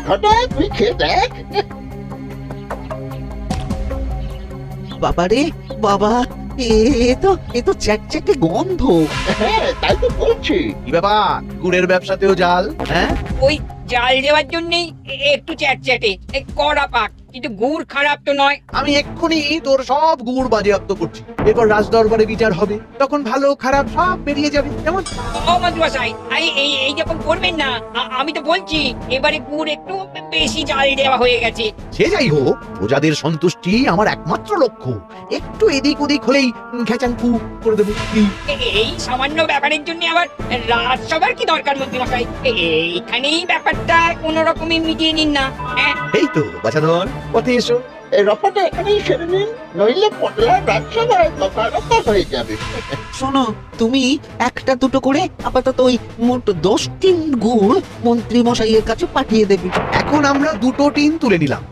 ঘটা তুই খেয়ে দেখ। বাবারে বাবা, এ তো চ্যাকচ্যাকে গন্ধ। হ্যাঁ তাই তো বলছি। কি ব্যাপার, গুড়ের ব্যবসাতেও জাল? হ্যাঁ, ওই জাল দেওয়ার জন্যই একটু চ্যাটচ্যাটে কড়া পাক, কিন্তু গুড় খারাপ তো নয়। আমি এক্ষুনি তোর সব গুড় বাজেয়াপ্ত করছি। এরপর রাজ দরবারে বিচার হবে, তখন ভালো খারাপ সব বেরিয়ে যাবে। যেমন ও মন্ত্রীমশাই, এই যখন করবেন না, আমি তো বলছি এবারে গুড় একটু বেশি জাল দেওয়া হয়ে গেছে। সে যাই হোক, প্রজাদের সন্তুষ্টি আমার একমাত্র লক্ষ্য। একটু এদিক ওদিক হলেই খেচাংফু করে দেবো। কি? এই সামান্য ব্যাপারের জন্য আবার রাজসভার কি দরকার মন্ত্রীমশাই? এইখানেই ব্যাপারটা কোন রকমে মিটিয়ে নিন না। হ্যাঁ, এই তো বাছাধন, পথে এসো। এই রফাটা এখানেই সেরে নিন, নইলে পটলা রাজসভায় দফা হয়ে যাবে। শোনো, তুমি একটা দুটো করে আপাতত ওই মোট 10 টিন গুড় মন্ত্রী মশাইয়ের কাছে পাঠিয়ে দেবে। এখন আমরা 2 টিন তুলে নিলাম।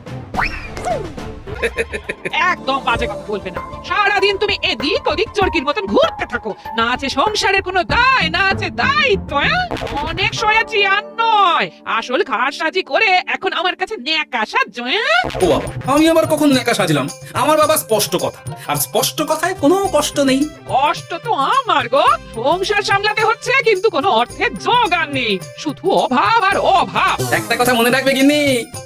একদম বাজে কথা বলবে না। সারাদিন তুমি এদিক ওদিক চরকির মতন ঘুরতে থাকো, না আছে সংসারের কোনো দায়, না আছে দায়িত্ব। অনেক সয়াছি আর নয়, আসল ঘাট সাজি করে এখন আমার কাছে ন্যাকা সাহায্য। ও বাবা, আমি আবার কখন নেকা সাজলাম? আমার বাবা স্পষ্ট কথা, আর স্পষ্ট কথায় কোনো কষ্ট নেই। কষ্ট তো আমার গো, সংসার সামলাতে হচ্ছে কিন্তু কোনো অর্থের জোগান নেই, শুধু অভাব আর অভাব। একটা কথা মনে রাখবে গিন্নি,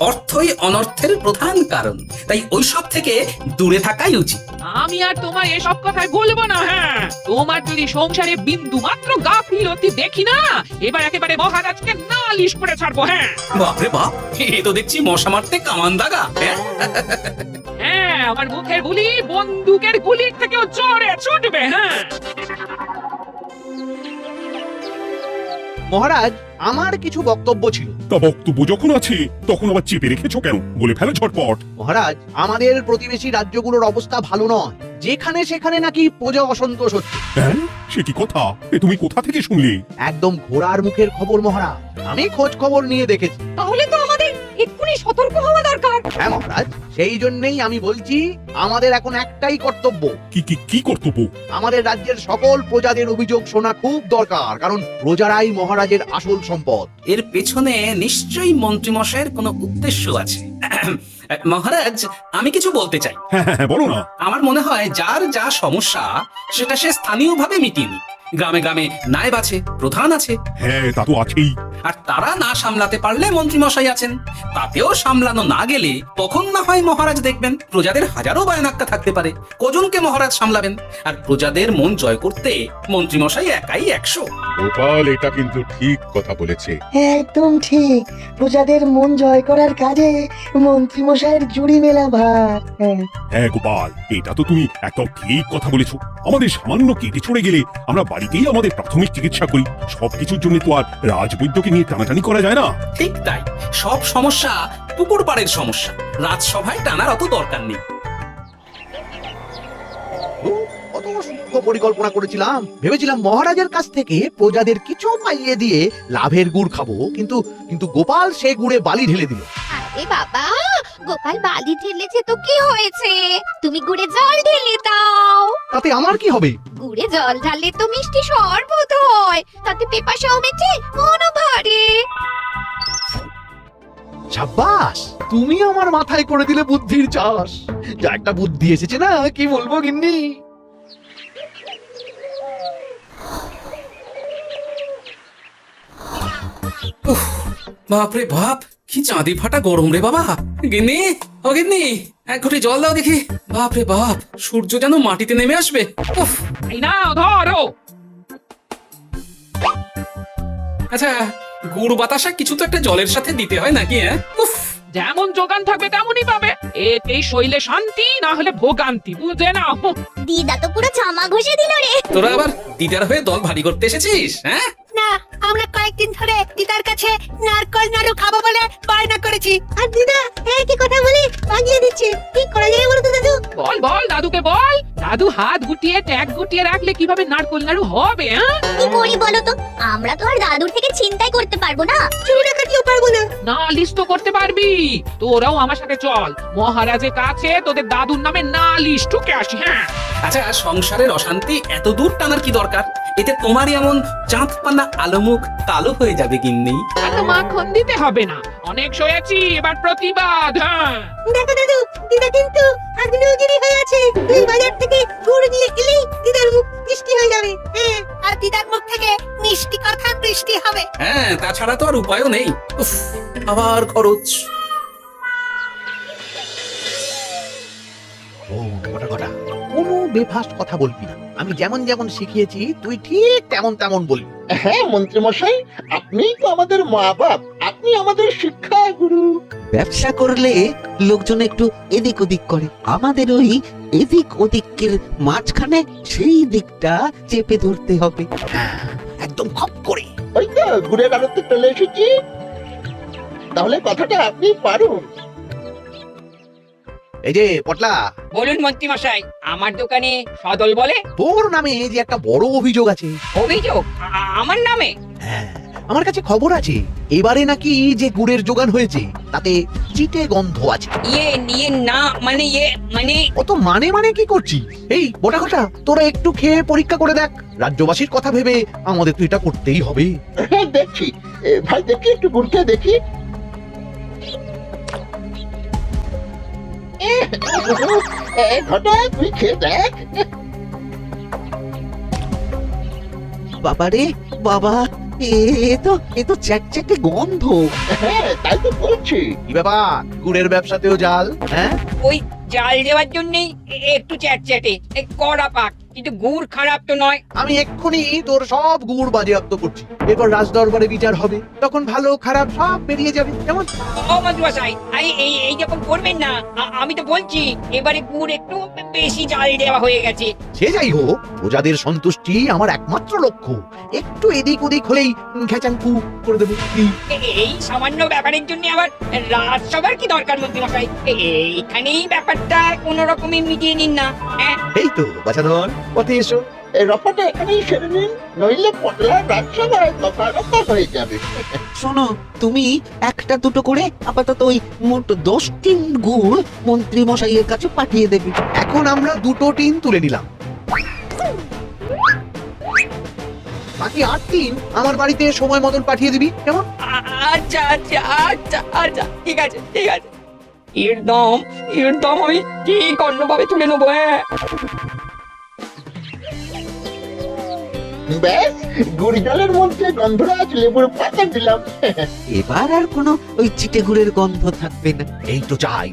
অর্থই অনর্থের প্রধান কারণ, তাই ওইসব থেকে দূরে থাকাই উচিত। আমি আর তোমার এসব কথাই বলবো না। হ্যাঁ, তোমার যদি সংসারে বিন্দু মাত্র গাফিলতি দেখি না, এবার একেবারে মহারাজকে নালিশ করে ছাড়বো। হ্যাঁ বাপরে বাপ, এ তো দেখছি মশা মারতে কামান দাগা। হ্যাঁ, আমার মুখের বুলি বন্দুকের গুলির থেকেও জোরে ছুটবে। হ্যাঁ, মহারাজ, আমার কিছু বক্তব্য ছিল। তা বক্তব্য যখন আছে তখন আবার চেপে রেখেছো কেন? বলে ফেলো ঝটপট। মহারাজ, আমাদের প্রতিবেশী রাজ্যগুলোর অবস্থা ভালো নয়। যেখানে সেখানে নাকি প্রজা অসন্তোষ হচ্ছে। হ্যাঁ, সে কি কথা? এ তুমি কোথা থেকে শুনলে? একদম ঘোড়ার মুখের খবর মহারাজ, আমি খোঁজ খবর নিয়ে দেখেছি। তাহলে তো আমাদের এক্ষুনি সতর্ক হওয়া দরকার। হ্যাঁ মহারাজ, সেই জন্যই আমি বলছি আমাদের এখন একটাই কর্তব্য। কি কর্তব্য? আমাদের রাজ্যের সকল প্রজাদের অভিযোগ শোনা খুব দরকার, কারণ প্রজারাই মহারাজের আসল সম্পদ। এর পেছনে নিশ্চয়ই মন্ত্রীমশাইয়ের কোনো উদ্দেশ্য আছে। মহারাজ, আমি কিছু বলতে চাই। হ্যাঁ, বলো না। আমার মনে হয় যার যা সমস্যা সেটা সে স্থানীয়ভাবে মিটিয়ে নিক। গ্রামে গ্রামে নায়েব আছে, প্রধান আছে, হ্যাঁ, তা তো আছেই। আর তারা না সামলাতে পারলে মন্ত্রীমশাই আছেন। তাতেও সামলানো না গেলে তখন না হয় মহারাজ দেখবেন প্রজাদের হাজারো বায়নাক্কা থাকতে পারে, কজনকে মহারাজ সামলাবেন? আর প্রজাদের মন জয় করতে মন্ত্রীমশাই একাই 100। গোপাল এটা কিন্তু ঠিক কথা বলেছে। একদম ঠিক। প্রজাদের মন জয় করার কাজে মন্ত্রীমশাইয়ের জুড়ি মেলা ভার। হ্যাঁ গোপাল, এটা তো তুমি একদম ঠিক কথা বলেছো। আমাদের সামান্য কেটে ছড়ে গেলে আমরা বাড়িতেই আমাদের প্রাথমিক চিকিৎসা করি। সবকিছুর জন্য তো আর রাজবৈদ্যকে নিয়ে টানাটানি করা যায় না। ঠিক তাই, সব সমস্যা পুকুর পাড়ের সমস্যা, রাজসভায় টানার অত দরকার নেই। কত সূক্ষ্ম পরিকল্পনা করেছিলাম। ভেবেছিলাম মহারাজের কাছ থেকে প্রজাদের কিছু পাইয়ে দিয়ে লাভের গুড় খাবো, কিন্তু গোপাল সে গুড়ে বালি ঢেলে দিল। আরে বাবা, গোপাল বালি ঢেলেছে তো কি হয়েছে? তুমি গুড়ে জল ঢেলে দাও। তাতে আমার কি হবে? গুড়ে জল ঢাললে তো মিষ্টি শরবত হয়, তাতে পেপাসাও মেটে, মনও ভরে। সাব্বাস, তুমি আমার মাথায় করে দিলে বুদ্ধির চাষ। যা একটা বুদ্ধি এসেছে না, কি বলবো গিন্নি। বাপরে বাপ, কি চাঁদি ফাটা গরম রে বাবা। গিন্নি, ও গিন্নি, এক ঘটি জল দাও দেখি। বাপরে বাপ, সূর্য যেন মাটিতে নেমে আসবে। উফ। এই নাও ধরো। আচ্ছা, গুড় বাতাসা কিছু তো একটা জলের সাথে দিতে হয় নাকি? উফ। যেমন যোগান থাকবে তেমনই পাবে। এতেই শৈলে শান্তি, না হলে ভোগান্তি, বুঝে নাও। দিদা তো পুরো জামা ঘষে দিল রে। তোরা আবার দিদার হয়ে দল ভারী করতে এসেছিস? হ্যাঁ, না, আমরা কয়েকদিন ধরে দিদার কাছে নারকল নাড়ু খাবো বলে বায়না করেছি, আর দিদা একই কথা বলে ভাগিয়ে দিচ্ছে। কি করা যায় বলো তো দাদু? বল বল দাদুকে বল। দাদু হাত গুটিয়ে ট্যাগ গুটিয়ে রাখলে কিভাবে নারকোল নাড়ু হবে? কি করি বলো তো? আমরা তো আর দাদুর থেকে চিন্তাই করতে পারবো না। চুরি ডাকাতিও পারবো না। নালিশ তো করতে পারবি। তোরাও আমার সাথে চল, মহারাজের কাছে তোদের দাদুর নামে নালিশ ঠুকে আসি। হ্যাঁ, আচ্ছা, সংসারের অশান্তি এত দূর টানার কি দরকার? এতে তোমারই এমন চাঁদপানা আলোমুখ কালো হয়ে যাবে গিন্নি। এত মাখন দিতে হবে না, অনেক সয়েছি, এবার প্রতিবাদ। হ্যাঁ, দেখো দাদু, দিদা কিন্তু আগ্নেয়গিরি হয়ে আছে। তুই বাজার থেকে গুড় নিয়ে এলেই দিদার মুখ মিষ্টি হয়ে যাবে। হ্যাঁ, আর দিদার মুখ থেকে মিষ্টি কথা বৃষ্টি হবে। হ্যাঁ, তাছাড়া তো আর উপায়ও নেই। উফ, আবার খরচ। ও কটা কটা কোনো বেফাস কথা বলবি না। আমি যেমন যেমন শিখিয়েছি তুই ঠিক তেমন তেমন বলবি। হ্যাঁ মন্ত্রী মশাই, আপনি তো আমাদের মা বাপ, আপনি আমাদের শিক্ষা গুরু। ব্যবসা করলে লোকজন একটু এদিক ওদিক করে, আমাদের ওই এদিক ওদিকের মাঝখানে সেই দিকটা চেপে ধরতে হবে। হ্যাঁ, একদম খপ করে। ওই তো গুড়ের আড়তে চলে এসেছি, তাহলে কথাটা আপনি পারুন। এই যে পটলা, বলুন মন্ত্রী মশাই, আমার দোকানে সদল বলে তোর নামে যে একটা বড় অভিযোগ আছে। অভিযোগ আমার নামে? হ্যাঁ, আমার কাছে খবর আছে এবারে নাকি যে গুড়ের যোগান হয়েছে তাতে চিটে গন্ধ আছে। ইয়ে না মানে মানে অত মানে মানে কি করছি? এই মোটা কথা, তোরা একটু খেয়ে পরীক্ষা করে দেখ। রাজ্যবাসীর কথা ভেবে আমাদের তো এটা করতেই হবে। হ্যাঁ দেখছি, ভাই দেখি একটু গুড়কে দেখি। ঘটা তুই খেয়ে দেখ। বাবারে বাবা, এ তো চ্যাটচ্যাটে গন্ধ। হ্যাঁ তাই তো বলছি। কি ব্যাপার, গুড়ের ব্যবসাতেও জাল? হ্যাঁ, ওই জাল দেওয়ার জন্যই একটু চ্যাটচ্যাটে কড়া পাক, কিন্তু গুড় খারাপ তো নয়। আমি এক্ষুনি তোর সব গুড় বাজেয়াপ্ত করছি, এরপর রাজ দরবারে বিচার হবে, তখন ভালো খারাপ সব বেরিয়ে যাবে। কেমন? ও মন্ত্রী মশাই, এই যখন করবেন না, আমি তো বলছি এবারে গুড় একটু বেশি জাল দেওয়া হয়ে গেছে। সে যাই হোক, প্রজাদের সন্তুষ্টি আমার একমাত্র লক্ষ্য। একটু এদিক ওদিক হলেই খেচাংকু করে দেবো। কি? এই সামান্য ব্যাপারের জন্য আবার রাজসভার কি দরকার মন্ত্রী মশাই? এইখানেই ব্যাপারটা কোন রকমে মিটিয়ে নিন না। হ্যাঁ, এই তো বাছাধন, পথে এসো। এই রফাটা এখানেই সেরে নিন, নইলে পটলা রাজসভায় দফা রফা হয়ে যাবে। শোনো, তুমি একটা দুটো করে আপাতত ওই মোট 10 টিন গুড় মন্ত্রী মশাইয়ের কাছে পাঠিয়ে দেবে। এখন আমরা 2 টিন তুলে নিলাম, বাকি 8 টিন আমার বাড়িতে সময় মতন পাঠিয়ে দিবি। কেমন? আচ্ছা আচ্ছা আচ্ছা আচ্ছা, ঠিক আছে ঠিক আছে। এর দাম আমি ঠিক অন্যভাবে তুলে নেবো। হ্যাঁ, ব্যাস, গুড় জলের মধ্যে গন্ধরাজ লেবুর পাতা দিলাম। এবার আর কোনো ওই চিটে গুড়ের গন্ধ থাকবে না। এই তো চাই,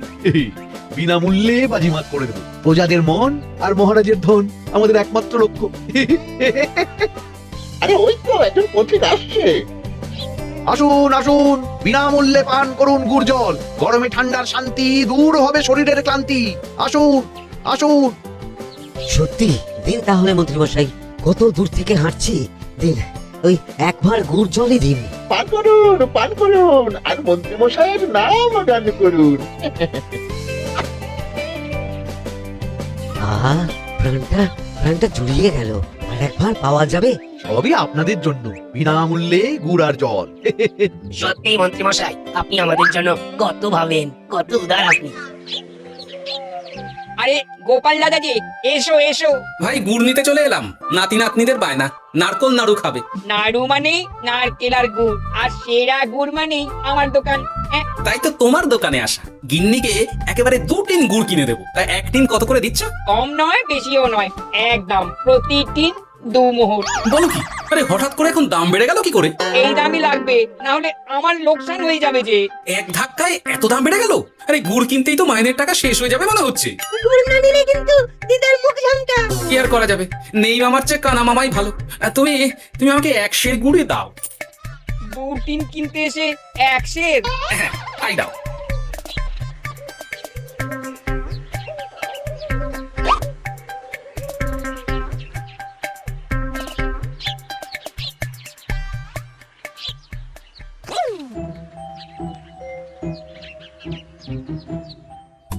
বিনামূল্যে বাজিমাত করে দেবো। প্রজাদের মন আর মহারাজের ধন আমাদের একমাত্র লক্ষ্য। আরে ওই তো একজন পথিক আসছে। আসুন আসুন, বিনামূল্যে পান করুন গুড় জল। গরমে ঠান্ডার শান্তি, দূর হবে শরীরের ক্লান্তি। আসুন আসুন। সত্যি দিন তাহলে মন্ত্রী মশাই, কত দূর থেকে হাঁটছি, দিন ওই একবার গুড় জলই দিন। পান করুন, আর মন্ত্রী মশাইয়ের নাম গান করুন। প্রাণটা জুড়িয়ে গেল। আর একবার পাওয়া যাবে? সবই আপনাদের জন্য, বিনামূল্যে গুড় আর জল। সত্যি মন্ত্রী মশাই, আপনি আমাদের জন্য কত ভাবেন, কত উদার আপনি। আরে গোপাল দাদাজি, এসো এসো। ভাই গুড় নিতে চলে এলাম, নাতি নাতনিদের বায়না নারকল নাড়ু খাবে। নাড়ু মানে নারকেল আর গুড়, আর সেরা গুড় মানে আমার দোকান। হ্যাঁ, তাই তো তোমার দোকানে আসা। গিন্নিকে একেবারে 2 টিন গুড় কিনে দেবো। তাই 1 টিন কত করে দিচ্ছ? কম নয় বেশিও নয়, একদম প্রতি টিন 2 মোহর। বলো কি? আরে হঠাৎ করে এখন দাম বেড়ে গেল কি করে? এই দামই লাগবে, না হলে আমার লোকসান হয়ে যাবে যে। এক ধাক্কায় এত দাম বেড়ে গেল? আরে গুড় কিনতেই তো মাইনের টাকা শেষ হয়ে যাবে মনে হচ্ছে। গুড় না দিলে কিন্তু দিদার মুখ ঝামটা। কি আর করা যাবে, নেই মামার চেয়ে কানা মামাই ভালো। আর তুমি আমাকে 1 সের গুড়ই দাও। 2 টিন কিনতে এসে 1 সের? হ্যাঁ, তাই দাও।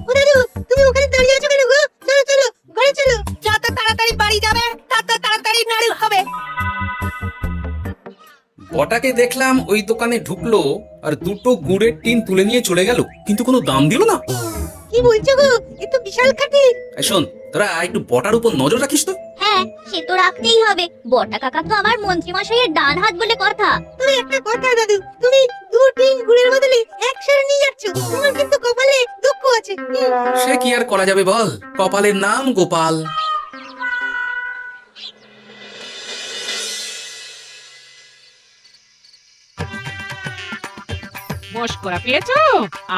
ও দাদু, তুমি ওখানে দাঁড়িয়ে আছো কেন গো? চলো চলো, ঘরে চলো। যত তাড়াতাড়ি বাড়ি যাবে তত তাড়াতাড়ি নাড়ু হবে। বটাকে দেখলাম ওই দোকানে ঢুকলো আর 2টো গুড়ের টিন তুলে নিয়ে চলে গেল, কিন্তু কোনো দাম দিল না। কি বলছো গো? এ তো বিশাল খাটি। এই শোন, তোরা একটু বটার উপর নজর রাখিস তো। হ্যাঁ, হ্যাঁ সে তো রাখতেই হবে, বটা কাকা তো আমার মন্ত্রী মশাইয়ের ডান হাত বলে কথা। তুমি একটা কথা দাদু, তুমি 2 টিন গুড়ের বদলে 1 সের নিয়ে যাচ্ছ, তোমার কিন্তু কপালে দুঃখ আছে। সে কি আর করা যাবে বল, কপালের নাম গোপাল। মস্করা পেয়েছো?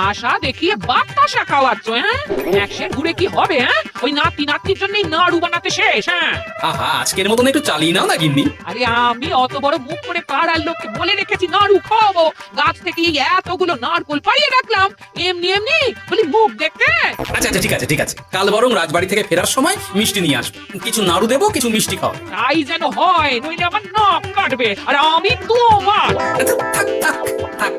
আশা দেখিয়ে বাতাসা খাওয়াচ্ছ, হ্যাঁ? 100 ঘুরে কি হবে, হ্যাঁ? ওই নাতির জন্য নাড়ু বানাতে শেষ, হ্যাঁ? আহা, আজকের মতন একটু চালিয়ে নাও না গিন্নি। আরে আমি অত বড় মুখ করে পাড়ার লোককে বলে রেখেছি নাড়ু খাওয়াবো, গাছ থেকে এই এতগুলো নারকোল পাড়িয়ে রাখলাম, এমনি এমনি বলি মুখ দেখতে। আচ্ছা আচ্ছা, ঠিক আছে, কাল বরং রাজবাড়ি থেকে ফেরার সময় মিষ্টি নিয়ে আসবো, কিছু নাড়ু দেবো, কিছু মিষ্টি খাও। তাই যেন হয়, নইলে আমার নাক কাটবে আর আমি তোমার। থাক থাক থাক।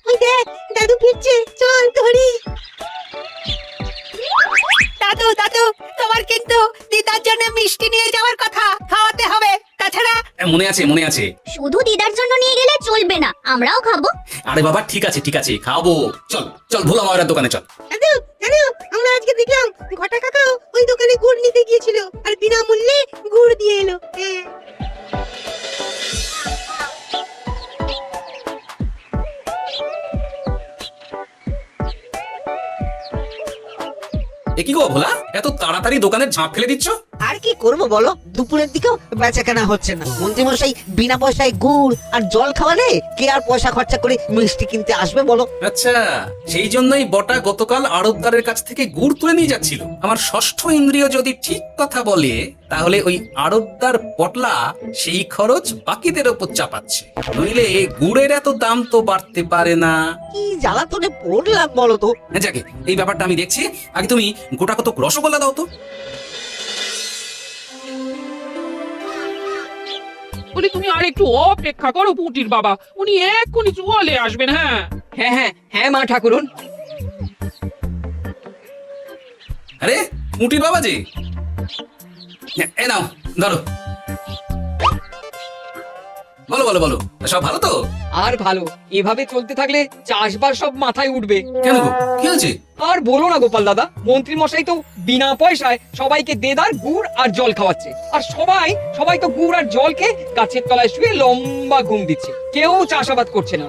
ওই দেখ দাদু ফিরছে, চল ধরি। দাদু দাদু, তোমার কিন্তু দিদার জন্য মিষ্টি নিয়ে যাওয়ার কথা, খাওয়াতে হবে, তাছাড়া। মনে আছে। শুধু দিদার জন্য নিয়ে গেলে চলবে না, আমরাও খাবো। আরে বাবা, ঠিক আছে খাবো। চল ভোলা মায়ের দোকানে চল। দাদু দাদু, আমরা আজকে দেখলাম ঘটা কাকাও ওই দোকানে গুড় নিতে গিয়েছিল আর বিনামূল্যে গুড় দিয়ে এলো। হ্যাঁ। এ কি গো ভোলা, এত তাড়াতাড়ি দোকানের ঝাঁপ ফেলে দিচ্ছ? আর কি করব বলো, দুপুরের দিকেও বেচা কেনা হচ্ছে না। মন্ত্রীমশাই বিনা পয়সায় গুড় আর জল খাওয়ালে কে আর পয়সা খরচা করে মিষ্টি কিনতে আসবে বলো? আচ্ছা, সেই জন্যই বটা গতকাল আড়তদারের কাছ থেকে গুড় তুলে নিয়ে যাচ্ছিল। আমার ষষ্ঠ ইন্দ্রিয় যদি ঠিক কথা বলে, তাহলে ওই আড়তদার পটলা সেই খরচ বাকিদের ওপর চাপাচ্ছে, নইলে গুড়ের এত দাম তো বাড়তে পারে না। কি জ্বালাতনে পড়লাম বলো তো। যাকে, এই ব্যাপারটা আমি দেখছি। আগে তুমি গোটা কত রসগোল্লা দাও তো। বলি তুমি আর একটু অপেক্ষা করো পুটির বাবা, উনি এক্ষুনি চলে আসবেন। হ্যাঁ হ্যাঁ মা ঠাকুরন। আরে মুটির বাবা যে, এ নাও ধরো। বলো, সব ভালো তো? আর ভালো, এভাবে চলতে থাকলে চাষবাস সব মাথায় উঠবে। কেন গো, কি হয়েছে? আর বলো না গোপাল দাদা, মন্ত্রী মশাই তো বিনা পয়সায় সবাইকে দেদার গুড় আর জল খাওয়াচ্ছে, আর সবাই তো গুড় আর জলকে গাছের তলায় শুয়ে লম্বা ঘুম দিচ্ছে, কেউ চাষাবাদ করছে না।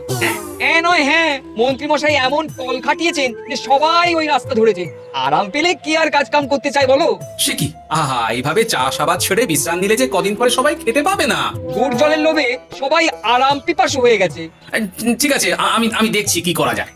হ্যাঁ, মন্ত্রী মশাই এমন কল খাটিয়েছেন যে সবাই ওই রাস্তা ধরেছে। আরাম পেলে কি আর কাজ কাম করতে চাই বলো? সে কি, আহা, এইভাবে চাষাবাদ ছেড়ে বিশ্রাম নিলে যে কদিন পরে সবাই খেতে পাবে না। গুড় জলের লোভে সবাই আরাম পিপাসু হয়ে গেছে। ঠিক আছে, আমি দেখছি কি করা যায়।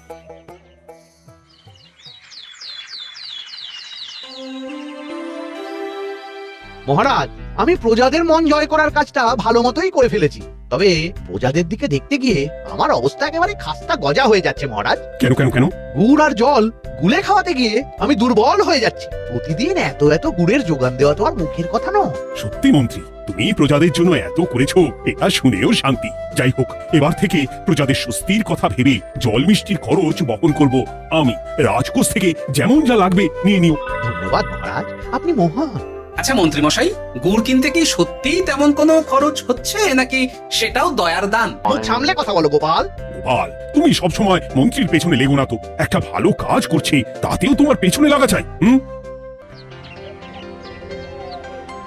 মহারাজ, আমি প্রজাদের মন জয় করার কাজটা ভালো মতোই করে ফেলেছি, তবে প্রজাদের দিকে দেখতে গিয়ে আমার অবস্থা একেবারে খাস্তা গজা হয়ে যাচ্ছে মহারাজ। কেন? গুড় আর জল গুলে খাওয়াতে গিয়ে আমি দুর্বল হয়ে যাচ্ছি। প্রতিদিন এত গুড়ের যোগান দেওয়া তো আর মুখের কথা নয়। সত্যি মন্ত্রী, তুমি প্রজাদের জন্য এত করেছো, এটা শুনেও শান্তি। যাই হোক, এবার থেকে প্রজাদের স্বস্তির কথা ভেবে জল মিষ্টির খরচ বহন করব আমি। রাজকোষ থেকে যেমন যা লাগবে নিয়ে নিও। ধন্যবাদ মহারাজ, আপনি মহান। আচ্ছা মন্ত্রী মশাই, গুড় কিনতে কি সত্যিই তেমন কোনো খরচ হচ্ছে, নাকি সেটাও দয়ার দান? মুখ সামলে কথা বলো গোপাল। গোপাল, তুমি সবসময় মন্ত্রীর পেছনে লেগো না তো। একটা ভালো কাজ করছে, তাতেও তোমার পেছনে লাগা চাই।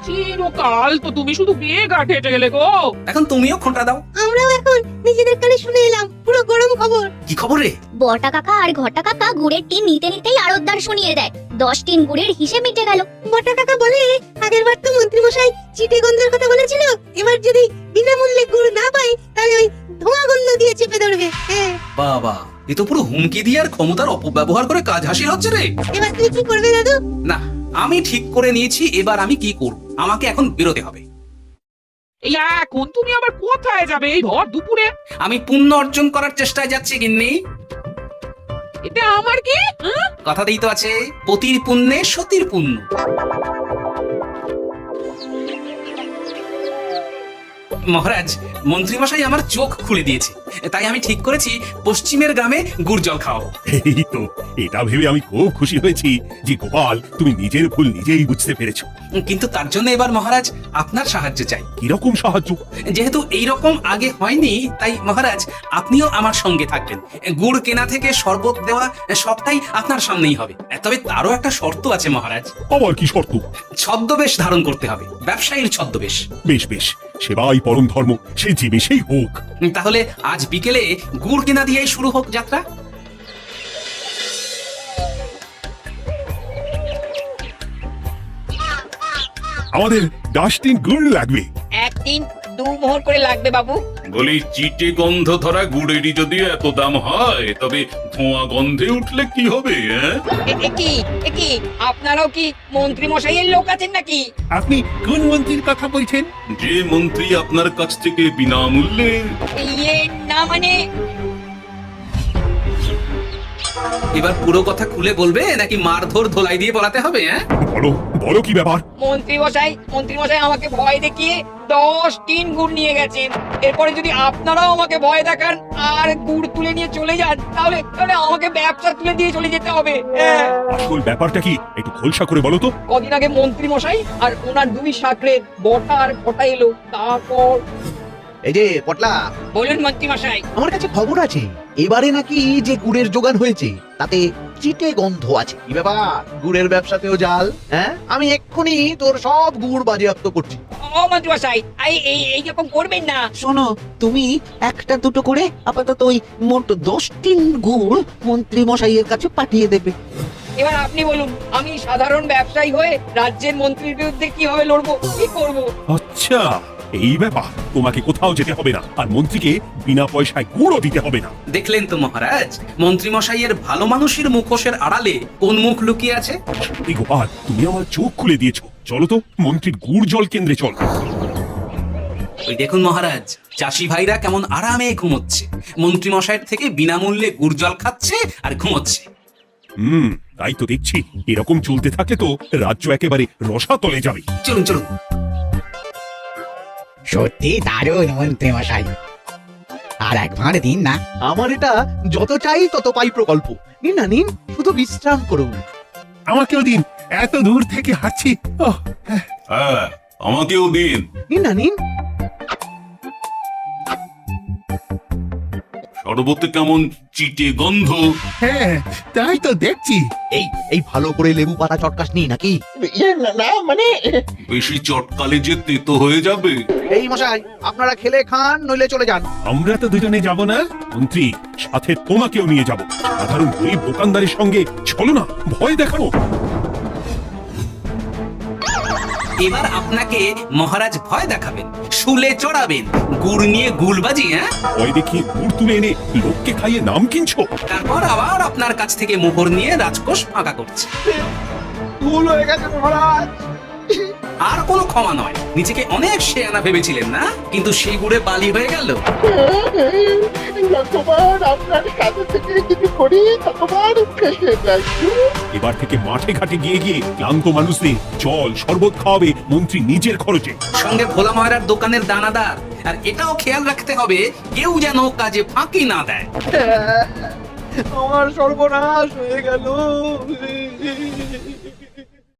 চিরকাল তো তুমি শুধু বেগা হেঁটে গেলে গো। এখন তুমিও খোঁটা দাও। আমরাও এখন নিজেদের কানে শুনে এলাম পুরো গরম খবর। কি খবর রে? বটা কাকা আর ঘটা কাকা গুড়ের টিন নিতেই আড়তদার শুনিয়ে দেয়, 10 টিন গুড়ের হিসেব মিটে গেল। বটা কাকা বলে, আগের বার তো মন্ত্রী মশাই চিটে গন্ধের কথা বলেছিল, এবার যদি বিনামূল্যে গুড় না পাই তাহলে ওই ধোঁয়া গন্ধ দিয়ে চেপে ধরবে। হ্যাঁ বাবা, এ তো পুরো হুমকি দিয়ে আর ক্ষমতার অপব্যবহার করে কাজ হাসিল হচ্ছে রে। এবার তুমি কি করবে দাদু? না, আমি ঠিক করে নিয়েছি, এবার আমি কি করব। আমাকে এখন বেরোতে হবে। এই এখন তুমি আবার কোথায় যাবে এই ভর দুপুরে? আমি পুণ্য অর্জন করার চেষ্টায় যাচ্ছি গিন্নি। এটা আমার কি? কথাতেই তো আছে, পতির পুণ্যে সতীর পুণ্য। মহারাজ মন্ত্রীমশাই আমার চোখ খুলে দিয়েছে, তাই আমি ঠিক করেছি পশ্চিমের গ্রামে গুড় জল খাওয়াবো। এই তো, এটা ভেবে আমি খুব খুশি হয়েছি যে গোপাল তুমি নিজের ভুল নিজেই বুঝতে পেরেছো। কিন্তু তার জন্য এবার মহারাজ আপনার সাহায্য চাই। কিরকম সাহায্য? যেহেতু এই রকম আগে হয়নি, তাই মহারাজ আপনিও আমার সঙ্গে থাকবেন। গুড় কেনা থেকে শরবত দেওয়া সবটাই আপনার সামনেই হবে। তবে তারও একটা শর্ত আছে মহারাজ। আবার কি শর্ত? ছদ্মবেশ ধারণ করতে হবে, ব্যবসায়ীর ছদ্মবেশ। বেশ বেশ, সেবাই পরম ধর্ম, সে যে বেশেই হোক। তাহলে আজ বিকেলে গুড় কেনা দিয়েই শুরু হোক যাত্রা। আমাদের 10 গুড় লাগবে। একদিন 2 মোহর করে লাগবে বাবু। বলি চিটে গন্ধ ধরা গুড়েরই যদি এত দাম হয়, তবে ধোঁয়া গন্ধে উঠলে কি হবে? কি আপনারাও কি মন্ত্রী মশাইয়ের লোক আছেন নাকি? আপনি কোন মন্ত্রীর কথা বলছেন? যে মন্ত্রী আপনার কাছ থেকে বিনামূল্যে। ইয়ে না মানে এবার পুরো কথা খুলে বলবে নাকি মারধর ধোলাই দিয়ে বলাতে হবে? বলো বলো, কি ব্যাপার? মন্ত্রী মশাই আমাকে ভয় দেখিয়ে 10 টিন গুড় নিয়ে গেছেন। এরপরে যদি আপনারাও আমাকে ভয় দেখান আর গুড় তুলে নিয়ে চলে যান, তাহলে আমাকে ব্যবসা তুলে দিয়ে চলে যেতে হবে। আসল ব্যাপারটা কি একটু খোলসা করে বলো তো। কদিন আগে মন্ত্রী মশাই আর ওনার 2 সাকরের বটা আর ফটা এলো, তারপর। এই যে পটলা, বলুন মন্ত্রী মশাই। আমার কাছে খবর আছে এবারে নাকি যে গুড়ের জোগান হয়েছে তাতে চিটে গন্ধ আছে। কি ব্যাপার, গুড়ের ব্যবসাতেও জাল? হ্যাঁ, আমি এক্ষুনি তোর সব গুড় বাজেয়াপ্ত করছি। ও মন্ত্রী মশাই, এইরকম করবেন না। শোনো, তুমি একটা দুটো করে আপাতত ওই মোট 10 গুড় মন্ত্রী মশাইয়ের কাছে পাঠিয়ে দেবে। এবার আপনি বলুন, আমি সাধারণ ব্যবসায়ী হয়ে রাজ্যের মন্ত্রীর বিরুদ্ধে কিভাবে লড়বো, কি করবো? আচ্ছা, এই ব্যাপার। তোমাকে কোথাও যেতে হবে না, আর মন্ত্রীকে বিনা পয়সায় গুড়ও দিতে হবে না। দেখলেন তো মহারাজ, মন্ত্রী মশাইয়ের ভালো মানুষের মুখোশের আড়ালে কোন মুখ লুকিয়ে আছে। এই গোপাল, তুমি আমার চোখ খুলে দিয়েছো। চলো তো মন্ত্রীর গুড় জল কেন্দ্রে চল। ওই দেখুন মহারাজ, চাষি ভাইরা কেমন আরামে ঘুমোচ্ছে, মন্ত্রী মশাইয়ের থেকে বিনামূল্যে গুড় জল খাচ্ছে আর ঘুমোচ্ছে। তাই তো দেখছি। এরকম চলতে থাকলে তো রাজ্য একেবারে রসাতলে যাবে। চলুন চলুন। সত্যি দারুণ মন্ত্রী মশাই, আর একবার দিন না। আমার এটা যত চাই তত পাই প্রকল্প। নিন না নিন, শুধু বিশ্রাম করুন। আমাকেও দিন, এত দূর থেকে হাঁটছি। হ্যাঁ, আমাকেও দিন। নিন না নিন। শরবতে কেমন চিটে গন্ধ। হ্যাঁ, তাই তো দেখছি। এই ভালো করে লেবু পাতা চটকাস নি নাকি? না মানে বেশি চটকালে যে তেতো হয়ে যাবে। এই মশাই, আপনারা খেলে খান, নইলে চলে যান। আমরা তো দুজনে যাব না মন্ত্রী, সাথে তোমাকেও নিয়ে যাব। সাধারণ গরিব দোকানদারের সঙ্গে চলো না, ভয় দেখানো। এবার আপনাকে মহারাজ ভয় দেখাবেন, শুলে চড়াবেন, গুড় নিয়ে গুলবাজি। ভয় দেখিয়ে গুড় তুলে এনে লোককে খাইয়ে নাম কিনছো। তারপর আবার আপনার কাছ থেকে মোহর নিয়ে রাজকোষ ফাঁকা করছে। ভুল হয়ে গেছে মহারাজ। আর কোনো ক্ষমা নয়। নিজেকে অনেক শেয়ানা ভেবেছিলেন না, কিন্তু সেই গুড়ে বালি হয়ে গেল। যতবার আপনার কাছে থেকে কিছু করি ততবার ফেসে যাই। এবার থেকে মাঠে ঘাটে গিয়ে গিয়ে ক্লান্ত মানুষদের জল শরবত খাওয়াবে মন্ত্রী নিজের খরচে। সঙ্গে ভোলা ময়রার দোকানের দানাদার। আর এটাও খেয়াল রাখতে হবে, কেউ যেন কাজে ফাঁকি না দেয়। আমার সর্বনাশ হয়ে গেল।